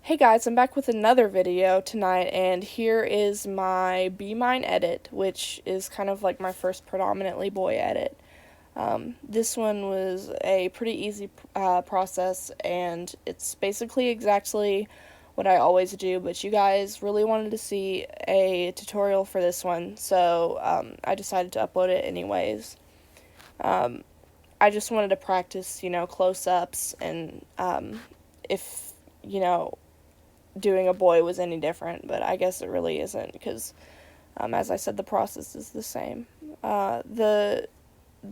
Hey guys, I'm back with another video tonight, and here is my Be Mine edit, which is kind of like my first predominantly boy edit. This one was a pretty easy process, and it's basically exactly what I always do, but you guys really wanted to see a tutorial for this one, so I decided to upload it anyways. I just wanted to practice, close-ups, and if, doing a boy was any different, but I guess it really isn't because, as I said, the process is the same. The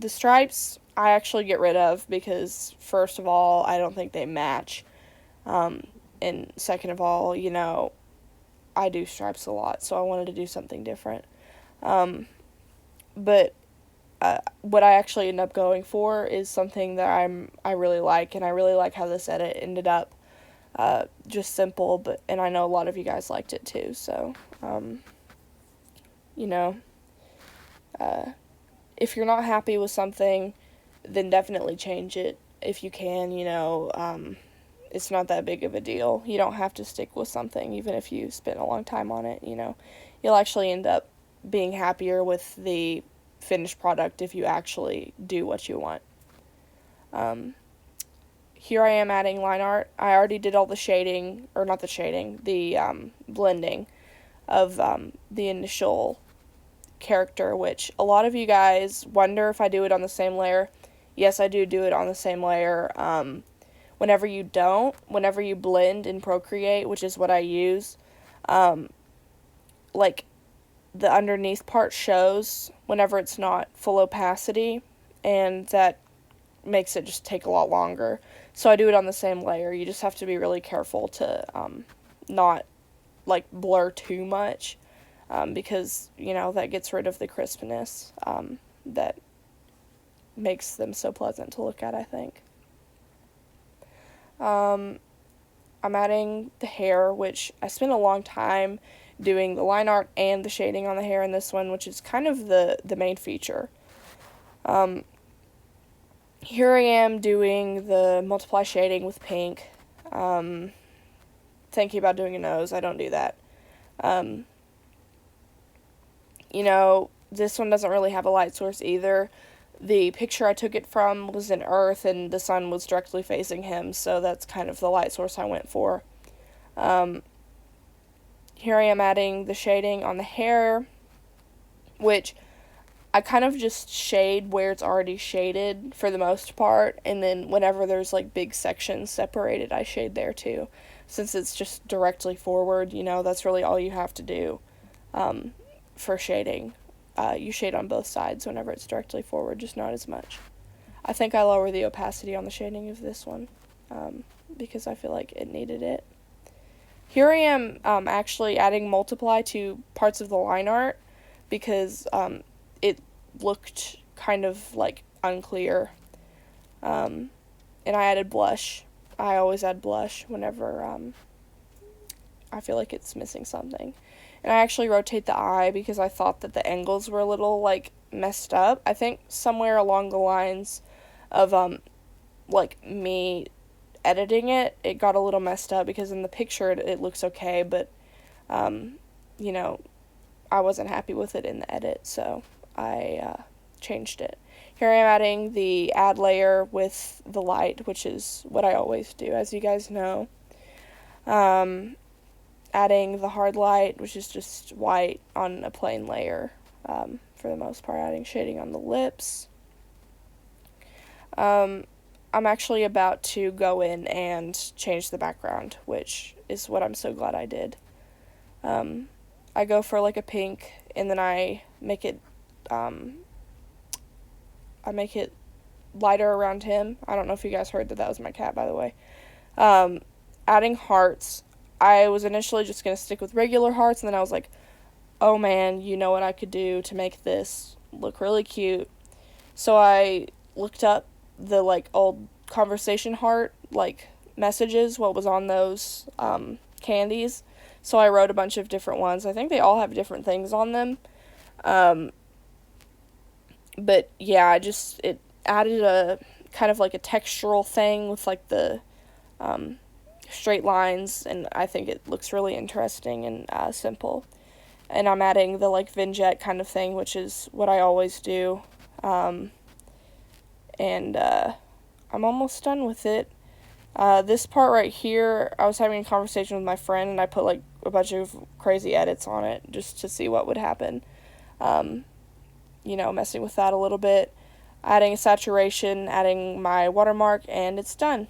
stripes I actually get rid of because, first of all, I don't think they match, and second of all, I do stripes a lot, so I wanted to do something different. But what I actually end up going for is something that I really like, and I really like how this edit ended up. Just simple, and I know a lot of you guys liked it too, so, you know, if you're not happy with something, then definitely change it if you can, it's not that big of a deal. You don't have to stick with something, even if you spent a long time on it, You'll actually end up being happier with the finished product if you actually do what you want. Here I am adding line art. I already did all the shading, or not the shading, the blending of the initial character, which a lot of you guys wonder if I do it on the same layer. Yes, I do it on the same layer. Whenever you blend in Procreate, which is what I use, like the underneath part shows whenever it's not full opacity, and that makes it just take a lot longer. So I do it on the same layer. You just have to be really careful to not like blur too much, because that gets rid of the crispness that makes them so pleasant to look at, I think. I'm adding the hair, which I spent a long time doing the line art and the shading on the hair in this one, which is kind of the main feature. Here I am doing the multiply shading with pink. Thinking about doing a nose. I don't do that. This one doesn't really have a light source either. The picture I took it from was in Earth, and the sun was directly facing him, so that's kind of the light source I went for. Here I am adding the shading on the hair, which I kind of just shade where it's already shaded for the most part, and then whenever there's like big sections separated, I shade there too. Since it's just directly forward, that's really all you have to do for shading. You shade on both sides whenever it's directly forward, just not as much. I think I lower the opacity on the shading of this one because I feel like it needed it. Here I am actually adding multiply to parts of the line art because it looked kind of like unclear. And I added blush. I always add blush whenever I feel like it's missing something. And I actually rotate the eye because I thought that the angles were a little like messed up. I think somewhere along the lines of like me editing it got a little messed up because in the picture it looks okay, but I wasn't happy with it in the edit, so I changed it. Here I am adding the add layer with the light, which is what I always do, as you guys know. Adding the hard light, which is just white on a plain layer, for the most part. Adding shading on the lips. I'm actually about to go in and change the background, which is what I'm so glad I did. I go for like a pink, and then I make it lighter around him. I don't know if you guys heard that was my cat, by the way. Adding hearts. I was initially just going to stick with regular hearts, and then I was like, oh man, you know what I could do to make this look really cute. So I looked up the like old conversation heart like messages, what was on those candies. So I wrote a bunch of different ones. I think they all have different things on them. But yeah, it added a kind of like a textural thing with like the straight lines, and I think it looks really interesting and simple. And I'm adding the like vignette kind of thing, which is what I always do. And I'm almost done with it. This part right here, I was having a conversation with my friend, and I put like a bunch of crazy edits on it just to see what would happen. Messing with that a little bit, adding a saturation, adding my watermark, and it's done.